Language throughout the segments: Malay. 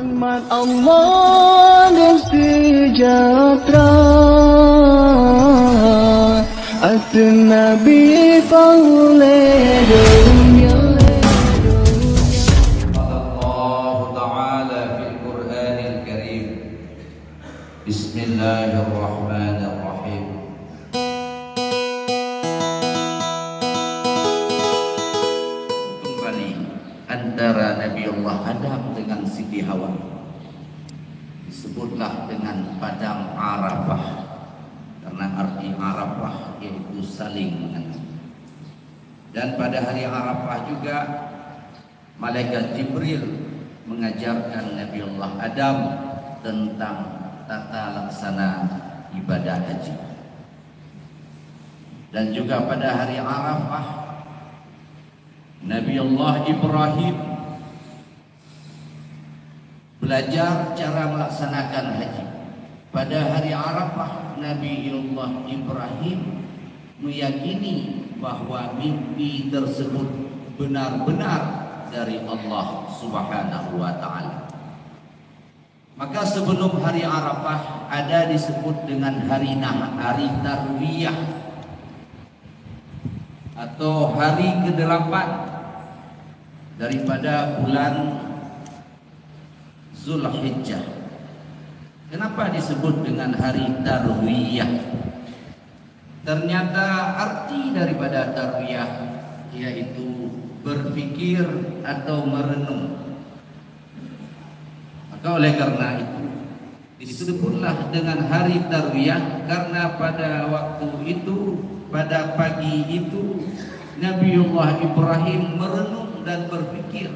Rahmat Allah dan sejahtera atas Nabi pauleh dunia. Allah Ta'ala fil Qur'anil Karim. Bismillahirrahmanirrahim. Kembali antara Nabiullah Adam dengan Siti Hawa disebutlah dengan padang Arafah, karena arti Arafah yaitu saling mengenal. Dan pada hari Arafah juga malaikat Jibril mengajarkan Nabiullah Adam tentang tata laksana ibadah haji. Dan juga pada hari Arafah Nabiullah Ibrahim belajar cara melaksanakan haji. Pada hari Arafah Nabiullah Ibrahim meyakini bahwa mimpi tersebut benar-benar dari Allah Subhanahu wa Ta'ala. Maka sebelum hari Arafah ada disebut dengan hari Tarwiyah atau hari ke-8 daripada bulan Zulhijjah. Kenapa disebut dengan hari Tarwiyah? Ternyata arti daripada Tarwiyah yaitu berpikir atau merenung. Maka oleh karena itu disebutlah dengan hari Tarwiyah, karena pada waktu itu, pada pagi itu Nabiullah Ibrahim merenung dan berpikir,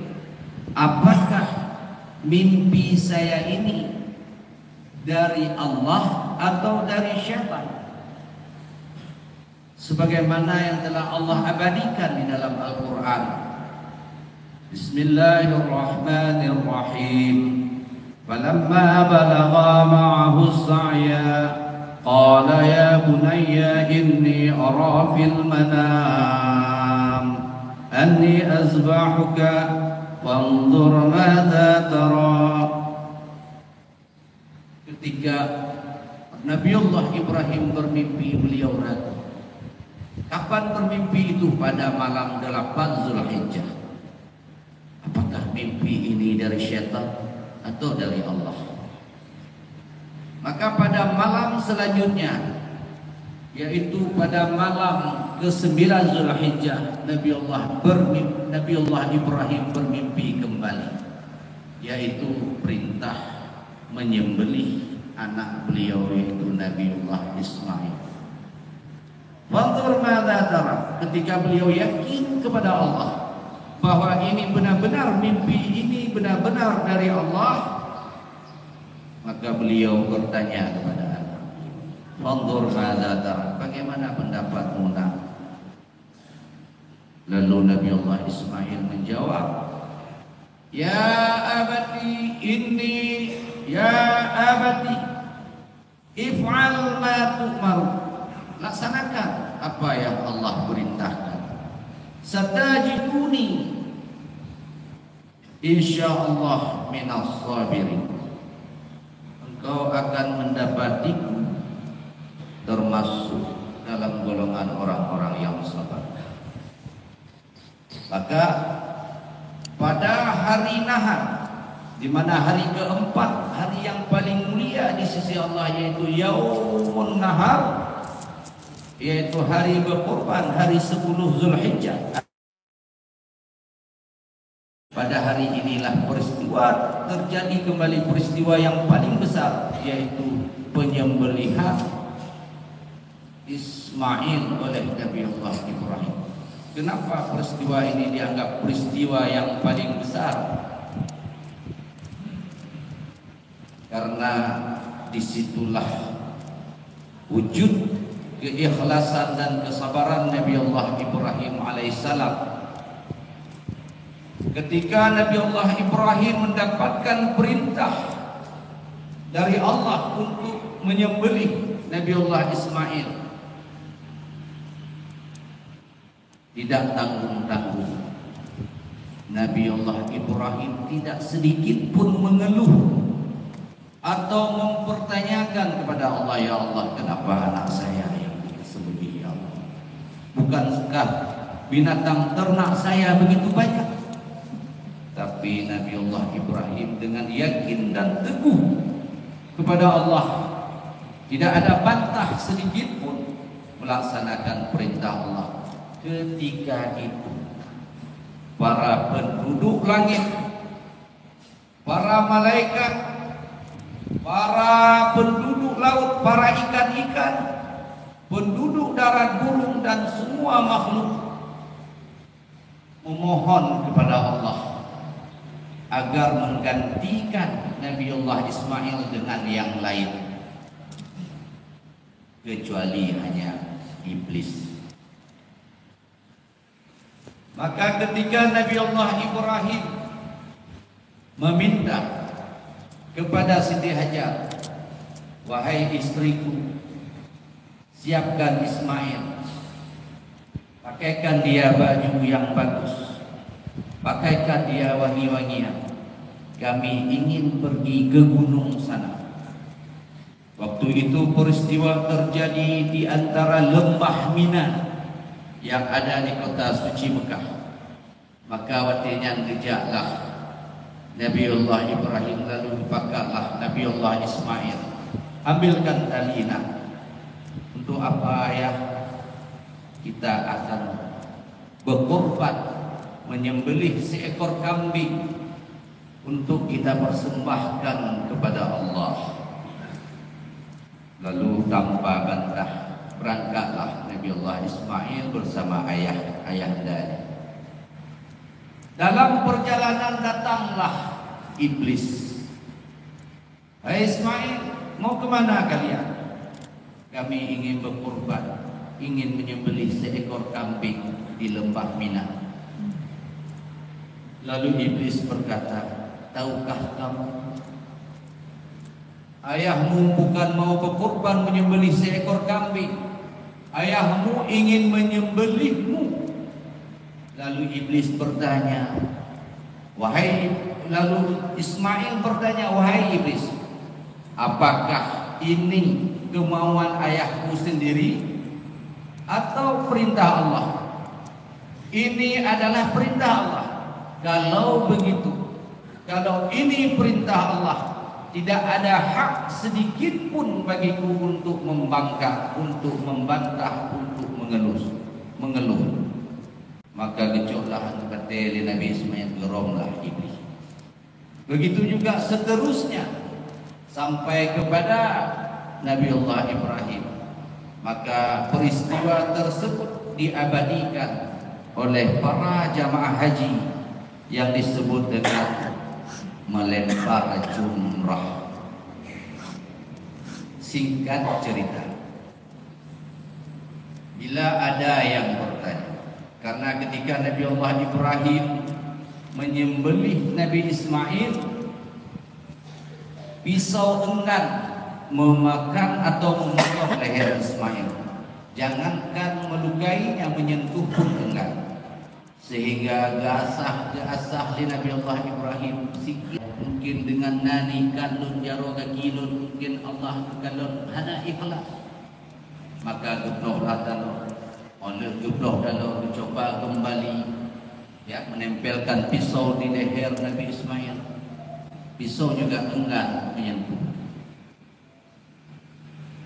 apakah mimpi saya ini dari Allah atau dari syaitan? Sebagaimana yang telah Allah abadikan di dalam Al-Quran. Bismillahirrahmanirrahim. Falamma balagha ma'ahu as-sa'ya qala ya bunayya inni ara fil manam anni azbahuka fanzur madza tara. Ketika Nabiullah Ibrahim bermimpi, beliau ragu. Kapan bermimpi itu? Pada malam 8 Zulhijjah. Apakah mimpi ini dari syaitan atau dari Allah? Maka pada malam selanjutnya, yaitu pada malam ke-9 Zulhijjah, Nabiullah Ibrahim bermimpi kembali, yaitu perintah menyembelih anak beliau yaitu Nabiullah Ismail. Wanzur madza tara. Ketika beliau yakin kepada Allah bahwa ini benar-benar mimpi ini benar-benar dari Allah, maka beliau bertanya kepada anak, wanzur madza tara, bagaimana pendapatmu nak? Lalu Nabiullah Ismail menjawab, ya abati if'al ma tu'mar, laksanakan apa yang Allah perintahkan. Satajiduni insyaallah minas sabirin, engkau akan mendapatiku termasuk dalam golongan orang-orang yang sabar. Maka pada hari Nahar, di mana hari keempat, hari yang paling mulia di sisi Allah, yaitu Yaumun Nahar, yaitu hari berkorban, hari 10 Zulhijjah. Pada hari inilah terjadi kembali peristiwa yang paling besar, yaitu penyembelihan Ismail oleh Nabiullah Ibrahim. Kenapa peristiwa ini dianggap peristiwa yang paling besar? Karena disitulah wujud keikhlasan dan kesabaran Nabiullah Ibrahim alaihissalam. Ketika Nabiullah Ibrahim mendapatkan perintah dari Allah untuk menyembelih Nabiullah Ismail, tidak tanggung-tanggung Nabi Allah Ibrahim tidak sedikit pun mengeluh atau mempertanyakan kepada Allah, ya Allah, kenapa anak saya yang sebegini, ya Allah? Bukankah binatang ternak saya begitu banyak? Tapi Nabi Allah Ibrahim dengan yakin dan teguh kepada Allah, tidak ada bantah sedikit pun, melaksanakan perintah Allah. Ketika itu para penduduk langit, para malaikat, para penduduk laut, para ikan-ikan, penduduk darat, burung, dan semua makhluk memohon kepada Allah agar menggantikan Nabi Allah Ismail dengan yang lain, kecuali hanya iblis. Maka ketika Nabi Allah Ibrahim meminta kepada Siti Hajar, wahai istriku, siapkan Ismail, pakaikan dia baju yang bagus, pakaikan dia wangi-wangian, kami ingin pergi ke gunung sana. Waktu itu peristiwa terjadi di antara lembah Mina yang ada di kota suci Mekah. Maka watinya gejaklah Nabiullah Ibrahim, lalu dipakarlah Nabiullah Ismail. Ambilkan talina. Untuk apa ya? Kita akan berkorban, menyembelih seekor kambing untuk kita persembahkan kepada Allah. Lalu tanpa bantah berangkatlah Nabiullah Ismail bersama ayahnya. Dalam perjalanan datanglah iblis. Hai Ismail, mau kemana kalian? Kami ingin berkorban, ingin menyembelih seekor kambing di lembah Mina. Lalu iblis berkata, tahukah kamu, ayahmu bukan mau berkorban menyembelih seekor kambing, ayahmu ingin menyembelihmu. Lalu iblis bertanya, lalu Ismail bertanya, wahai iblis, apakah ini kemauan ayahku sendiri atau perintah Allah? Ini adalah perintah Allah. Kalau begitu, kalau ini perintah Allah, tidak ada hak sedikit pun bagiku untuk membangkang, untuk membantah, untuk mengeluh. Maka gejolak kata Nabi Ismail, geromlah iblis. Begitu juga seterusnya sampai kepada Nabi Allah Ibrahim. Maka peristiwa tersebut diabadikan oleh para jamaah haji yang disebut dengan melempar jumrah. Singkat cerita, bila ada yang bertanya, karena ketika Nabi Allah Ibrahim menyembelih Nabi Ismail, pisau enggan memakan atau memotong leher Ismail. Jangankan melukainya, menyentuh pun enggan. Sehingga gasah di Nabi Allah Ibrahim sikit, mungkin dengan nani kalun jaroga kilun, mungkin Allah kalun hana ikhlas. Maka gubnohlah talon, oleh gubnoh talon mencoba kembali, ya, menempelkan pisau di leher Nabi Ismail. Pisau juga enggan menyentuh.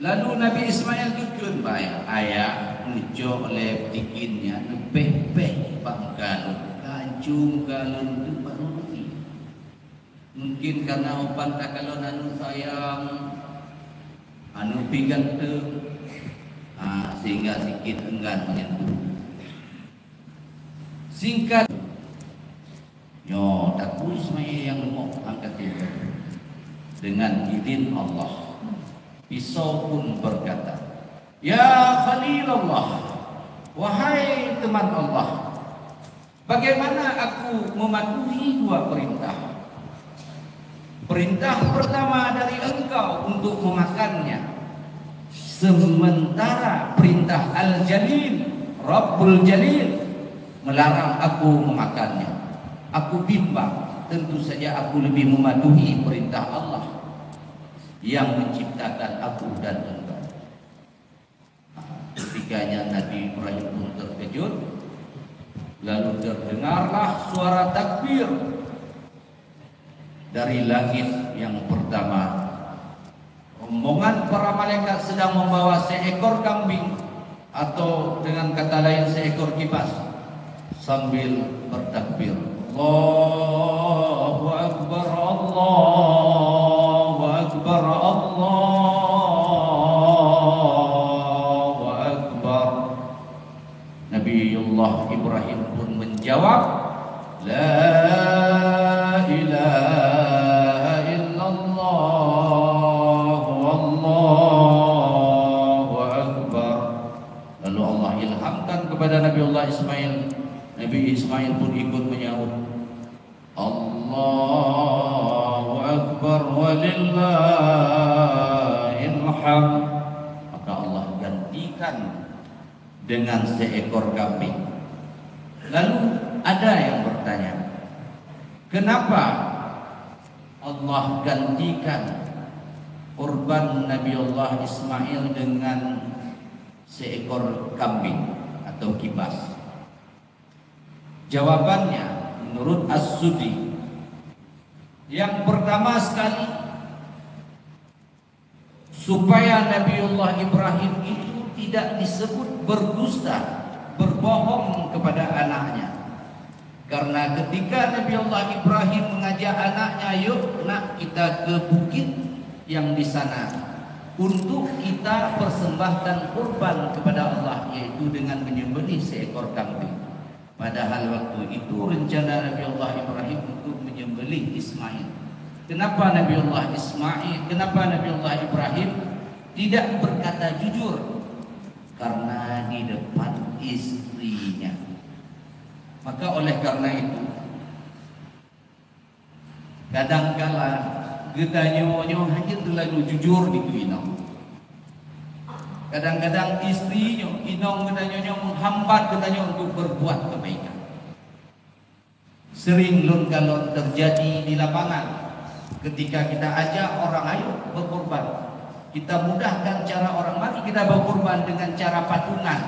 Lalu Nabi Ismail dukun bayar ayah ngejo oleh bikinnya nepeh-peh bangkalun kancung galun tu baru lagi. Mungkin karena opan takalon anu sayang, anu pinggan tu, sehingga sikit enggan menyentuh. Singkat, yo takut Ismail yang lemok angkat itu dengan izin Allah. Pisau pun berkata, ya Khalilullah, wahai teman Allah, bagaimana aku mematuhi dua perintah? Perintah pertama dari engkau untuk memakannya, sementara perintah Al-Jalil, Rabbul Jalil, melarang aku memakannya. Aku bimbang, tentu saja aku lebih mematuhi perintah Allah yang menciptakan aku dan engkau. Ketikanya Nabi Ibrahim pun terkejut. Lalu terdengarlah suara takbir dari langit yang pertama. Rombongan para malaikat sedang membawa seekor kambing, atau dengan kata lain seekor kibas, sambil bertakbir. Allahu Akbar, Allahu Akbar, Allahu Akbar. Nabiullah Ibrahim pun menjawab, La ilaha illallah, Allahu Akbar. Lalu Allah ilhamkan kepada Nabiullah Ismail. Nabi Ismail pun ikut menyahut, Allahu Akbar walillahil hamd. Maka Allah gantikan dengan seekor kambing. Lalu ada yang bertanya, kenapa Allah gantikan kurban Nabiullah Ismail dengan seekor kambing atau kibas? Jawabannya menurut As-Sudi, yang pertama sekali, supaya Nabiullah Ibrahim itu tidak disebut berdusta, berbohong kepada anaknya. Karena ketika Nabiullah Ibrahim mengajak anaknya, yuk nak kita ke bukit yang di sana untuk kita persembahkan kurban kepada Allah, yaitu dengan menyembelih seekor kambing. Padahal waktu itu rencana Nabiullah Ibrahim untuk menyembelih Ismail. Kenapa Nabiullah Ibrahim tidak berkata jujur? Karena di depan istrinya. Maka oleh karena itu, kadangkala gedanya hanya terlalu jujur di inong. Kadang-kadang istrinya inong gedanya menghambat gedanya untuk berbuat kebaikan. Sering lon-galon terjadi di lapangan. Ketika kita ajak orang ayo berkorban, kita mudahkan cara orang, mari kita berkorban dengan cara patungan,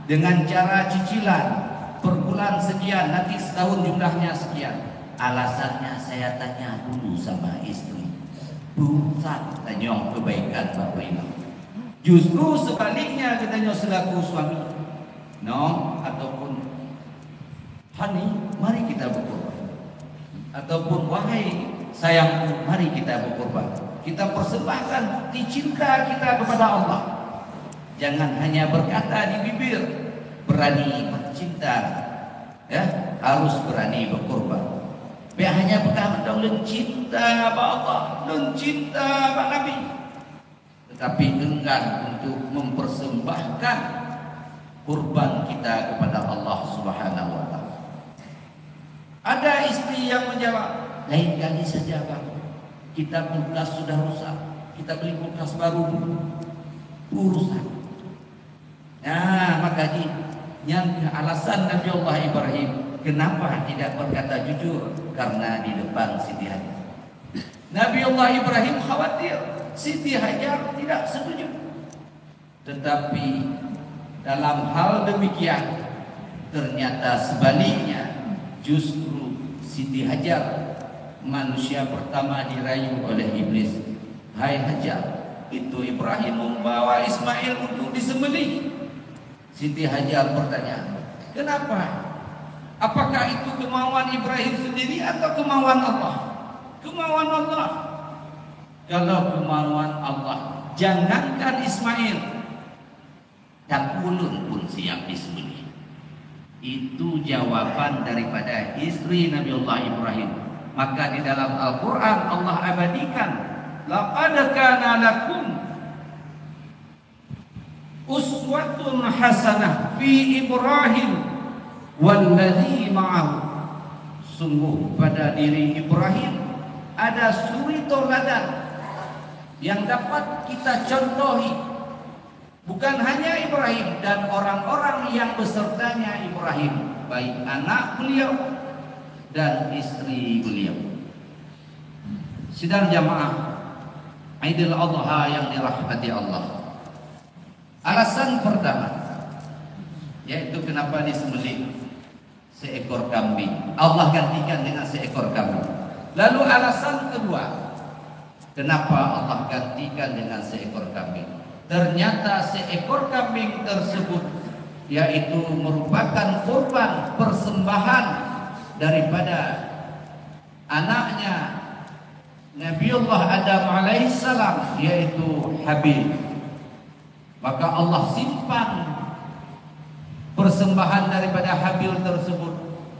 dengan cara cicilan per bulan sekian, nanti setahun jumlahnya sekian. Alasannya saya tanya dulu sama istri, bukan tanya kebaikan Bapak Ibu. Justru sebaliknya katanya selaku suami, no, ataupun Hani, mari kita berkorban, ataupun wahai sayangku, mari kita berkorban. Kita persembahkan bukti cinta kita kepada Allah. Jangan hanya berkata di bibir, berani bercinta, ya, harus berani berkorban. Biar hanya berkata cinta kepada Allah, cinta kepada Nabi, tetapi enggan untuk mempersembahkan kurban kita kepada Allah Subhanahu wa taala. Ada istri yang menjawab, lain kali saja Bang, kita kulkas sudah rusak, kita beli kulkas baru, rusak. Nah, maka yang alasan Nabiullah Ibrahim kenapa tidak berkata jujur, karena di depan Siti Hajar. Nabiullah Ibrahim khawatir Siti Hajar tidak setuju. Tetapi dalam hal demikian ternyata sebaliknya, justru Siti Hajar manusia pertama dirayu oleh iblis. Hai Hajar, itu Ibrahim membawa Ismail untuk disembelih. Siti Hajar bertanya, kenapa? Apakah itu kemauan Ibrahim sendiri atau kemauan Allah? Kemauan Allah. Kalau kemauan Allah, jangankan Ismail, tak ulun pun siap disembelih. Itu jawaban daripada istri Nabiullah Ibrahim. Maka di dalam Al-Quran Allah abadikan, laqad kana lakum uswatun hasanah fi Ibrahim walladzi ma'ahu. Sungguh pada diri Ibrahim ada suri tauladan yang dapat kita contohi. Bukan hanya Ibrahim dan orang-orang yang besertanya Ibrahim, baik anak beliau dan istri beliau. Sidang jamaah Aidil Adha yang dirahmati Allah. Alasan pertama yaitu kenapa disembelih seekor kambing. Allah gantikan dengan seekor kambing. Lalu alasan kedua, kenapa Allah gantikan dengan seekor kambing? Ternyata seekor kambing tersebut yaitu merupakan korban persembahan daripada anaknya Nabiullah Adam alaihissalam, yaitu Habil. Maka Allah simpan persembahan daripada Habil tersebut,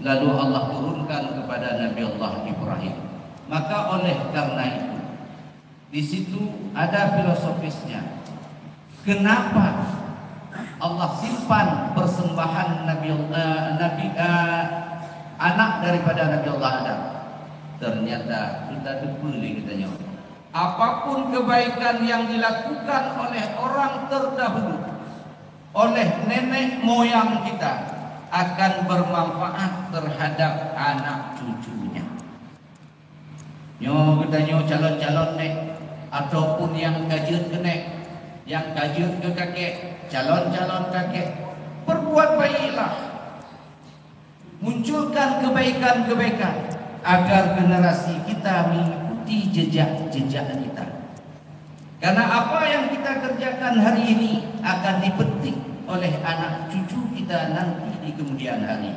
lalu Allah turunkan kepada Nabiullah Ibrahim. Maka oleh karena itu, di situ ada filosofisnya. Kenapa Allah simpan persembahan anak daripada Nabiullah Adam? Ternyata kita dipilih katanya. Apapun kebaikan yang dilakukan oleh orang terdahulu, oleh nenek moyang kita, akan bermanfaat terhadap anak cucunya. Nyo katanya calon-calon nek, ataupun yang kajut ke nek, yang kajut ke kakek, calon-calon kakek, berbuat baiklah, munculkan kebaikan-kebaikan agar generasi kita mengikuti jejak-jejak kita. Karena apa yang kita kerjakan hari ini akan dipetik oleh anak cucu kita nanti di kemudian hari.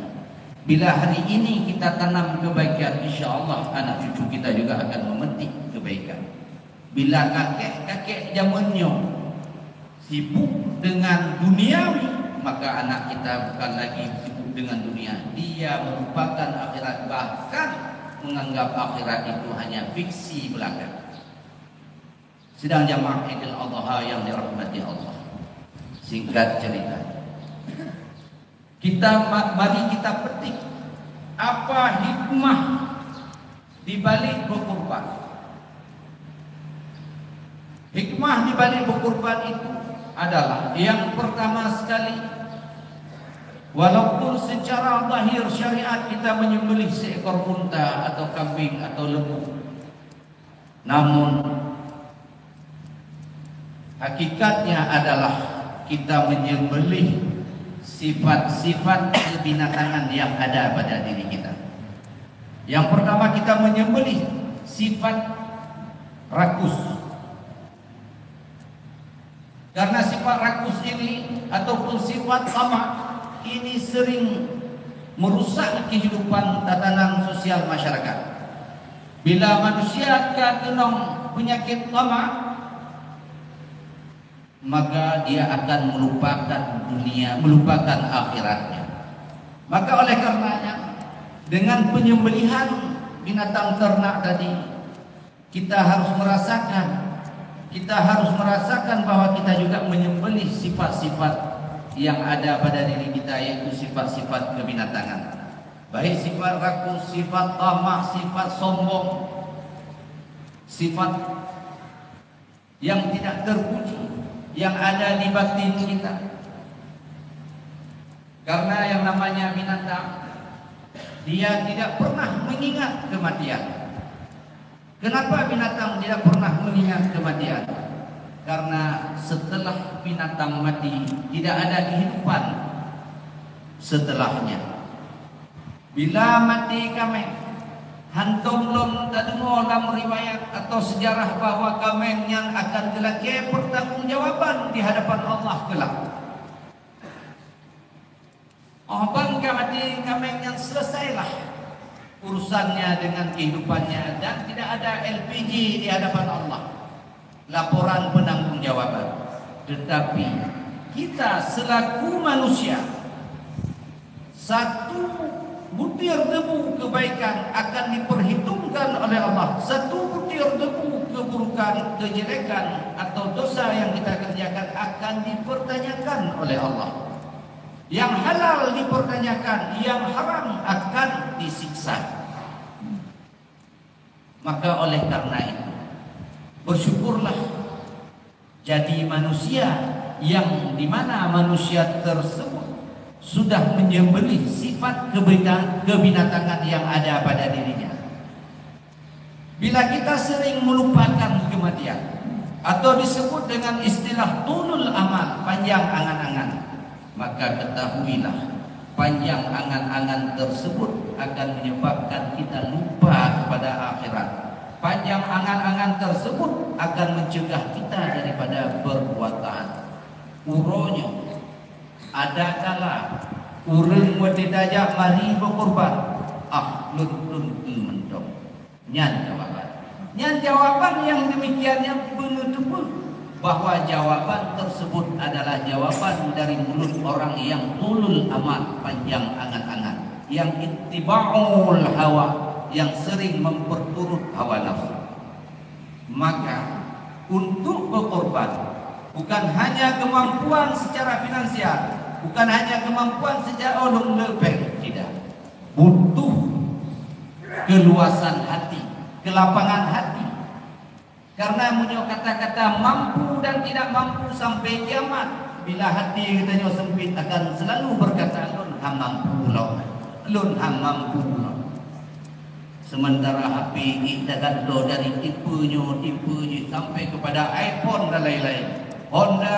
Bila hari ini kita tanam kebaikan, insya Allah anak cucu kita juga akan memetik kebaikan. Bila kakek-kakek zamannya sibuk dengan duniawi, maka anak kita bukan lagi sibuk dengan dunia. Dia melupakan akhirat, bahkan menganggap akhirat itu hanya fiksi belaka. Sedang jamaah Idul Adha yang dirahmati Allah. Singkat cerita, mari kita petik apa hikmah di balik berkurban. Hikmah di balik berkurban itu adalah yang pertama sekali, walaupun secara zahir syariat kita menyembelih seekor unta atau kambing atau lembu, namun hakikatnya adalah kita menyembelih sifat-sifat kebinatangan yang ada pada diri kita. Yang pertama, kita menyembelih sifat rakus. Karena sifat rakus ini ataupun sifat tamak ini sering merusak kehidupan tatanan sosial masyarakat. Bila manusia kena penyakit tamak, maka dia akan melupakan dunia, melupakan akhiratnya. Maka oleh karenanya, dengan penyembelihan binatang ternak tadi, kita harus merasakan bahwa kita juga menyembelih sifat-sifat yang ada pada diri kita, yaitu sifat-sifat kebinatangan. Baik sifat rakus, sifat tamak, sifat sombong, sifat yang tidak terpuji yang ada di batin kita. Karena yang namanya binatang, dia tidak pernah mengingat kematian. Kenapa binatang tidak pernah mengingat kematian? Karena setelah binatang mati tidak ada kehidupan setelahnya. Bila mati kami, hantum belum terdengar dalam riwayat atau sejarah bahwa kami yang akan kelak pertanggungjawaban di hadapan Allah kelak. Abang mati kami yang selesailah urusannya dengan kehidupannya dan tidak ada LPG di hadapan Allah. Laporan penanggung-jawaban. Tetapi kita selaku manusia, satu butir debu kebaikan akan diperhitungkan oleh Allah. Satu butir debu keburukan, kejelekan atau dosa yang kita kerjakan akan dipertanyakan oleh Allah. Yang halal dipertanyakan, yang haram akan disiksa. Maka oleh karena itu, bersyukurlah jadi manusia yang dimana manusia tersebut sudah menyembelih sifat kebinatangan yang ada pada dirinya. Bila kita sering melupakan kematian atau disebut dengan istilah tulul amal, panjang angan-angan, maka ketahuilah panjang angan-angan tersebut akan menyebabkan kita lupa kepada akhirat. Panjang angan-angan tersebut akan mencegah kita daripada perbuatan. Uronya ada kala urang wadidajak mari berkorban, lun mendong. Nyan jawaban yang demikiannya menutup bahwa jawaban tersebut adalah jawaban dari mulut orang yang tulul amal, panjang angan-angan, yang ittiba'ul hawa, yang sering memperturut hawa nafsu. Maka untuk berkorban bukan hanya kemampuan secara finansial, bukan hanya kemampuan secara lepek, tidak. Butuh keluasan hati, kelapangan hati. Karena punya kata-kata mampu dan tidak mampu sampai kiamat. Bila hati katanya sempit akan selalu berkata lun ham mampu lo, lun ham mampu lo. Sementara HP kita gado dari tipenya sampai kepada iPhone dan lain-lain. Honda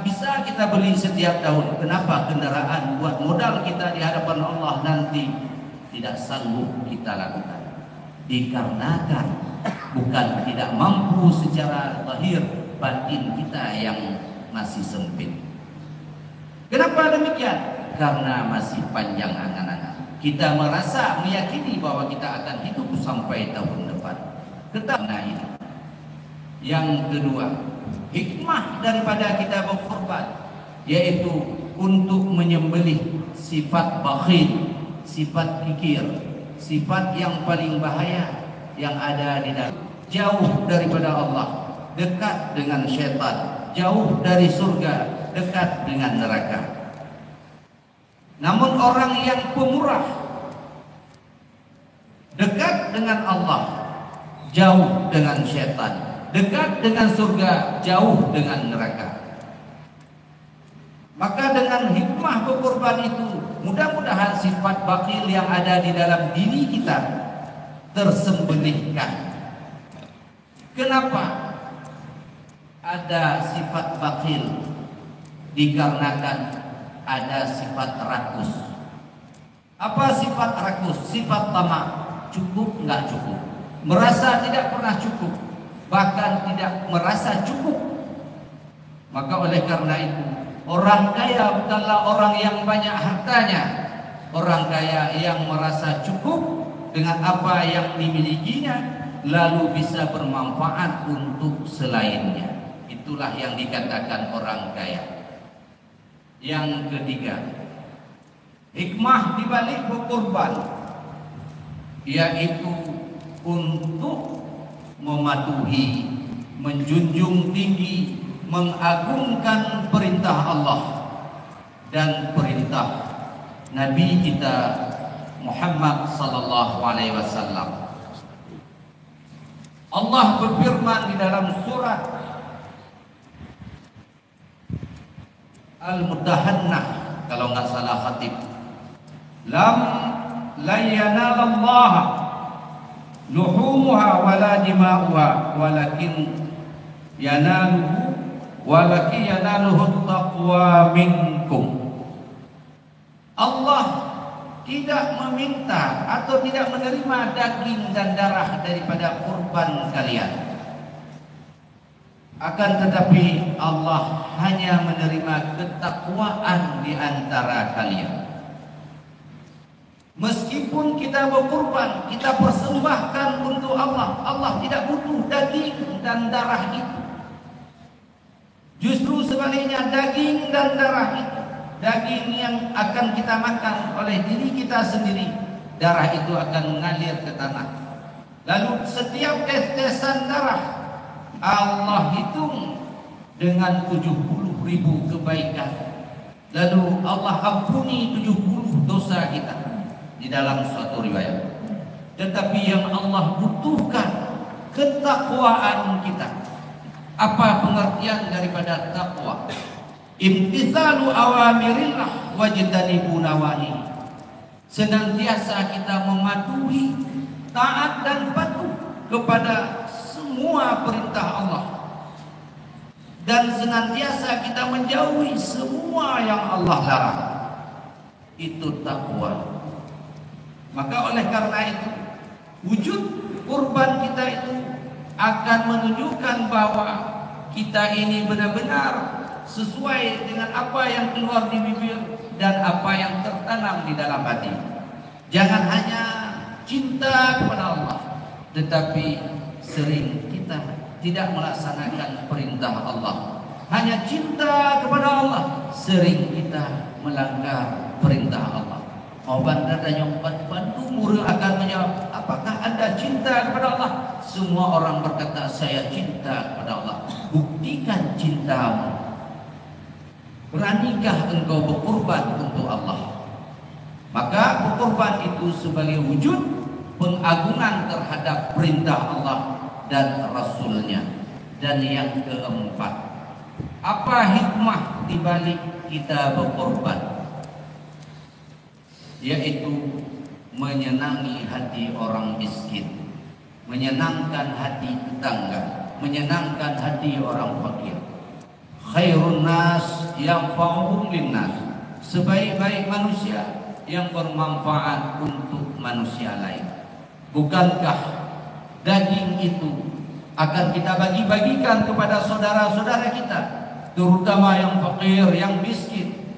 bisa kita beli setiap tahun. Kenapa kendaraan buat modal kita di hadapan Allah nanti tidak sanggup kita lakukan? Dikarenakan bukan tidak mampu secara lahir, batin kita yang masih sempit. Kenapa demikian? Karena masih panjang angan-angan. Kita merasa meyakini bahwa kita akan hidup sampai tahun depan. Karena ini. Yang kedua, hikmah daripada kita berkorban yaitu untuk menyembelih sifat bakhil, sifat kikir, sifat yang paling bahaya yang ada di dalam. Jauh daripada Allah, dekat dengan syaitan, jauh dari surga, dekat dengan neraka. Namun orang yang pemurah, dekat dengan Allah, jauh dengan syaitan, dekat dengan surga, jauh dengan neraka. Maka dengan hikmah berkorban itu, mudah-mudahan sifat bakhil yang ada di dalam diri kita tersembelihkan. Kenapa ada sifat bakhil? Dikarenakan ada sifat rakus. Apa sifat rakus? Sifat tamak. Cukup enggak cukup, merasa tidak pernah cukup, bahkan tidak merasa cukup. Maka oleh karena itu, orang kaya bukanlah orang yang banyak hartanya. Orang kaya yang merasa cukup dengan apa yang dimilikinya, lalu bisa bermanfaat untuk selainnya. Itulah yang dikatakan orang kaya. Yang ketiga, hikmah dibalik berkorban yaitu untuk mematuhi, menjunjung tinggi, mengagungkan perintah Allah dan perintah Nabi kita Muhammad sallallahu alaihi wasallam. Allah berfirman di dalam surat Al-Mudahannah, kalau enggak salah khatib, la yanalallaha luhumuha wala dima'uha walakin yanaluhu taqwa minkum. Allah tidak meminta atau tidak menerima daging dan darah daripada kurban kalian. Akan tetapi Allah hanya menerima ketakwaan di antara kalian. Meskipun kita berkurban, kita persembahkan untuk Allah, Allah tidak butuh daging dan darah itu. Justru sebaliknya, daging dan darah itu, daging yang akan kita makan oleh diri kita sendiri, darah itu akan mengalir ke tanah. Lalu setiap tetesan darah Allah hitung dengan 70.000 kebaikan. Lalu Allah ampuni 70 dosa kita di dalam suatu riwayat. Tetapi yang Allah butuhkan ketakwaan kita. Apa pengertian daripada takwa? Imtithalu awamirillah wajtanibu nawahi. Senantiasa kita mematuhi, taat dan patuh kepada semua perintah Allah, dan senantiasa kita menjauhi semua yang Allah larang. Itu takwa. Maka oleh karena itu, wujud kurban kita itu akan menunjukkan bahwa kita ini benar-benar sesuai dengan apa yang keluar di bibir dan apa yang tertanam di dalam hati. Jangan hanya cinta kepada Allah, tetapi sering kita tidak melaksanakan perintah Allah. Hanya cinta kepada Allah, sering kita melanggar perintah Allah. Obat datanya bantu murid akan menjawab, apakah anda cinta kepada Allah? Semua orang berkata, saya cinta kepada Allah. Buktikan cintamu. Beranikah engkau berkorban untuk Allah? Maka berkorban itu sebagai wujud pengagungan terhadap perintah Allah dan Rasulnya. Dan yang keempat, apa hikmah dibalik kita berkorban? Yaitu menyenangi hati orang miskin, menyenangkan hati tetangga, menyenangkan hati orang fakir. Khairun nas yanfa'uhum linnas, sebaik-baik manusia yang bermanfaat untuk manusia lain. Bukankah daging itu akan kita bagi-bagikan kepada saudara-saudara kita, terutama yang fakir, yang miskin?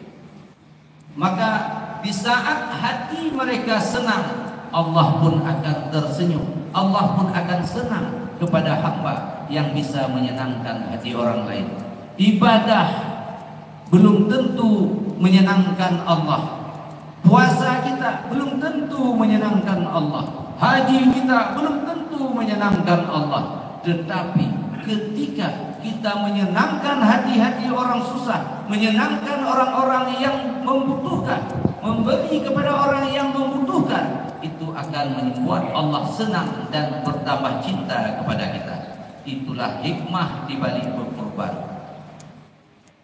Maka di saat hati mereka senang, Allah pun akan tersenyum. Allah pun akan senang kepada hamba yang bisa menyenangkan hati orang lain. Ibadah belum tentu menyenangkan Allah. Puasa kita belum tentu menyenangkan Allah. Haji kita belum tentu menyenangkan Allah. Tetapi ketika kita menyenangkan hati-hati orang susah, menyenangkan orang-orang yang membutuhkan, memberi kepada orang yang membutuhkan, itu akan membuat Allah senang dan bertambah cinta kepada kita. Itulah hikmah di balik berkorban.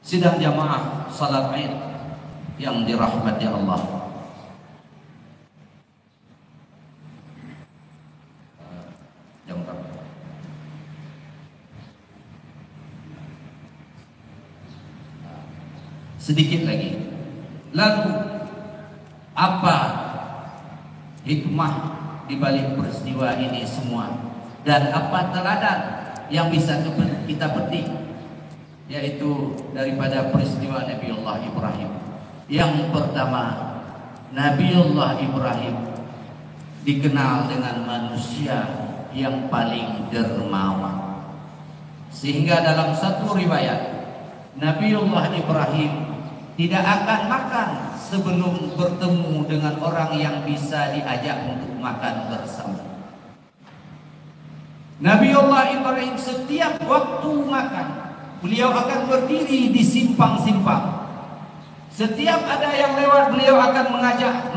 Sidang jamaah salat Id yang dirahmati Allah. Jam berapa? Sedikit lagi. Lalu apa hikmah di balik peristiwa ini semua, dan apa teladan yang bisa kita petik, yaitu daripada peristiwa Nabiullah Ibrahim. Yang pertama, Nabiullah Ibrahim dikenal dengan manusia yang paling dermawan, sehingga dalam satu riwayat Nabiullah Ibrahim tidak akan makan sebelum bertemu dengan orang yang bisa diajak untuk makan bersama. Nabiullah Ibrahim setiap waktu makan, beliau akan berdiri di simpang-simpang. Setiap ada yang lewat, beliau akan mengajak,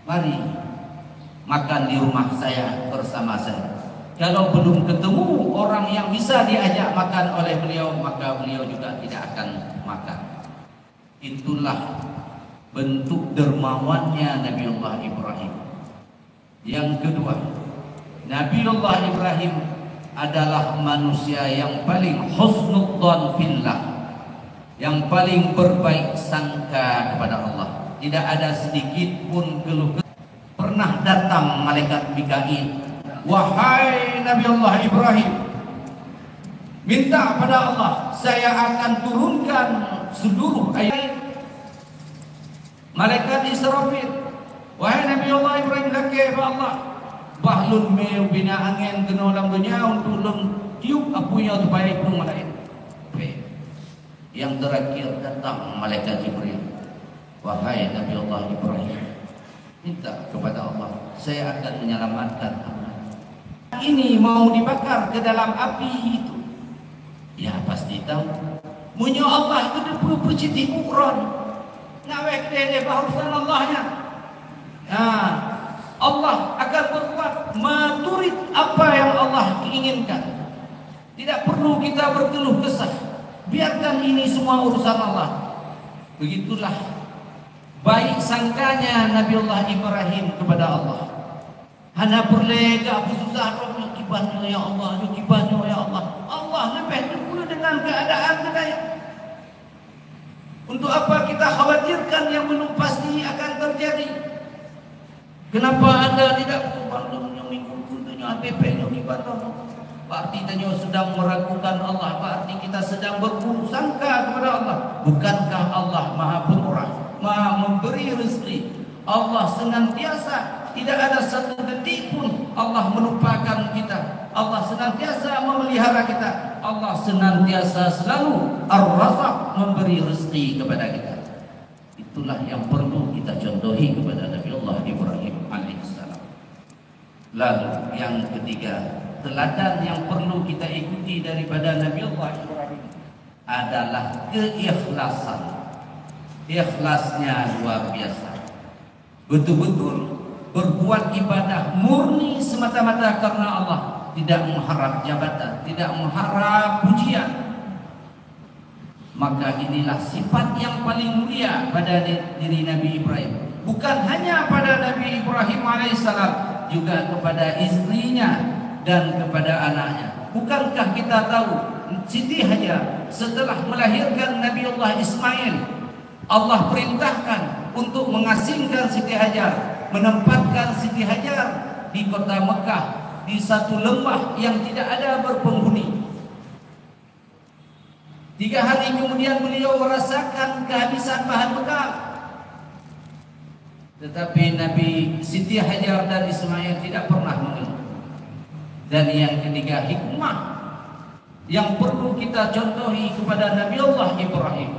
mari makan di rumah saya bersama saya. Kalau belum ketemu orang yang bisa diajak makan oleh beliau, maka beliau juga tidak akan makan. Itulah bentuk dermawannya Nabiullah Ibrahim. Yang kedua, Nabiullah Ibrahim adalah manusia yang paling husnudzon fillah, yang paling berbaik sangka kepada Allah. Tidak ada sedikit pun keluh. Pernah datang malaikat Mikail, wahai Nabiullah Ibrahim, minta pada Allah, saya akan turunkan seluruh ayat. Malaikat Israfil, wahai Nabiullah Ibrahim, laki Allah, bahlun meu bina angin kena dalam dunia untuk lem tiup apunya supaya pun malaik. Yang terakhir datang malaikat Jibril, wahai Nabiullah Ibrahim, minta kepada Allah, saya akan menyelamatkan hamba ini, mau dibakar ke dalam api itu. Ya pasti tahu, punya Allah itu berperciti ukron, ngawek dia bahusan Allahnya. Nah, Allah akan berbuat maturid apa yang Allah inginkan. Tidak perlu kita berkeluh kesah, biarkan ini semua urusan Allah. Begitulah baik sangkanya Nabiullah Ibrahim kepada Allah. Hana berlega apa susah roh kibannya ya Allah, kibannya ya Allah. Allah lebih dulu dengan keadaan kita. Untuk apa kita khawatirkan yang belum pasti akan terjadi? Kenapa Anda tidak berbantu yang mengikuti APP-nya kibannya? Berarti kita sedang meragukan Allah. Berarti kita sedang berburuk sangka kepada Allah. Bukankah Allah Maha Pemurah, Maha memberi rezeki? Allah senantiasa, tidak ada satu detik pun Allah melupakan kita. Allah senantiasa memelihara kita. Allah senantiasa selalu Ar-Razzaq, memberi rezeki kepada kita. Itulah yang perlu kita contohi kepada Nabiullah Ibrahim alaihissalam. Lalu yang ketiga, teladan yang perlu kita ikuti daripada Nabiullah Ibrahim adalah keikhlasan. Ikhlasnya luar biasa. Betul-betul berbuat ibadah murni semata-mata karena Allah, tidak mengharap jabatan, tidak mengharap pujian. Maka inilah sifat yang paling mulia pada diri Nabi Ibrahim. Bukan hanya pada Nabi Ibrahim alaihissalam, juga kepada istrinya dan kepada anaknya. Bukankah kita tahu Siti Hajar setelah melahirkan Nabiullah Ismail, Allah perintahkan untuk mengasingkan Siti Hajar, menempatkan Siti Hajar di kota Mekah, di satu lembah yang tidak ada berpenghuni. 3 hari kemudian beliau merasakan kehabisan bahan bekal. Tetapi Nabi Siti Hajar dan Ismail tidak pernah mengeluh. Dan yang ketiga, hikmah yang perlu kita contohi kepada Nabiullah Ibrahim,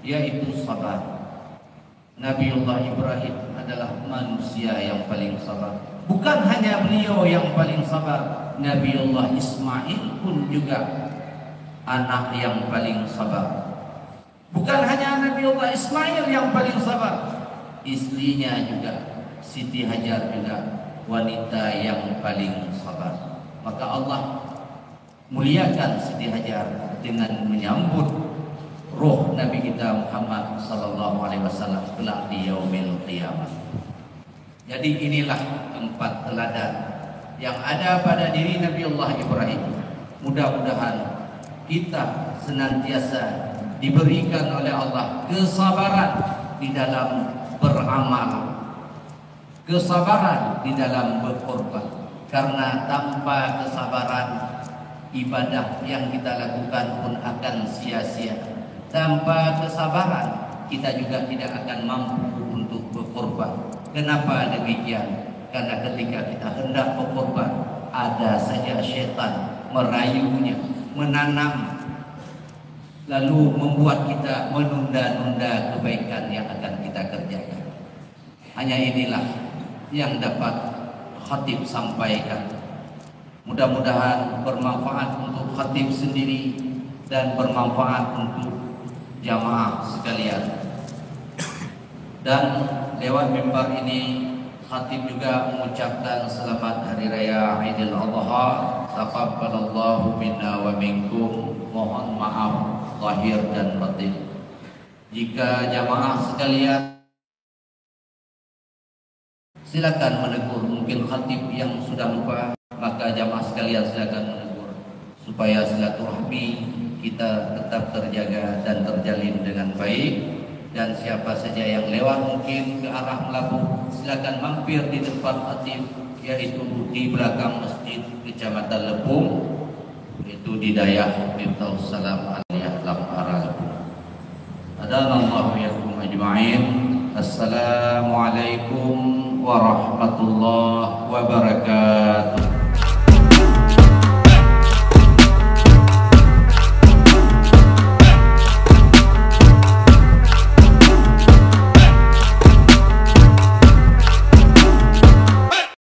yaitu sabar. Nabiullah Ibrahim adalah manusia yang paling sabar. Bukan hanya beliau yang paling sabar, Nabiullah Ismail pun juga anak yang paling sabar. Bukan hanya Nabiullah Ismail yang paling sabar, istrinya juga, Siti Hajar juga wanita yang paling sabar. Maka Allah muliakan Siti Hajar dengan menyambut roh Nabi kita Muhammad sallallahu alaihi wasallam kelak di yaumil qiyamah. Jadi inilah 4 teladan yang ada pada diri Nabiullah Ibrahim. Mudah-mudahan kita senantiasa diberikan oleh Allah kesabaran di dalam beramal, kesabaran di dalam berkorban. Karena tanpa kesabaran, ibadah yang kita lakukan pun akan sia-sia. Tanpa kesabaran, kita juga tidak akan mampu untuk berkorban. Kenapa demikian? Karena ketika kita hendak berkorban, ada saja syaitan merayunya, menanam, lalu membuat kita menunda-nunda kebaikan yang akan kita kerjakan. Hanya inilah yang dapat khatib sampaikan. Mudah-mudahan bermanfaat untuk khatib sendiri dan bermanfaat untuk jamaah sekalian. Dan lewat mimbar ini, khatib juga mengucapkan selamat Hari Raya Aidil Adha. Taqabbalallahu minna wa minkum. Mohon maaf lahir dan batin. Jika jamaah sekalian silakan menegur, mungkin khatib yang sudah lupa, maka jamaah sekalian silakan menegur supaya silaturahmi kita tetap terjaga dan terjalin dengan baik. Dan siapa saja yang lewat mungkin ke arah Melabuh, silakan mampir di tempat khatib, yaitu di belakang Masjid Kecamatan Lepung, yaitu di Dayah Miftahus Salam Aliyah Lampara Lepung. Adanallahu yakum ajma'in. Assalamualaikum warahmatullahi wabarakatuh.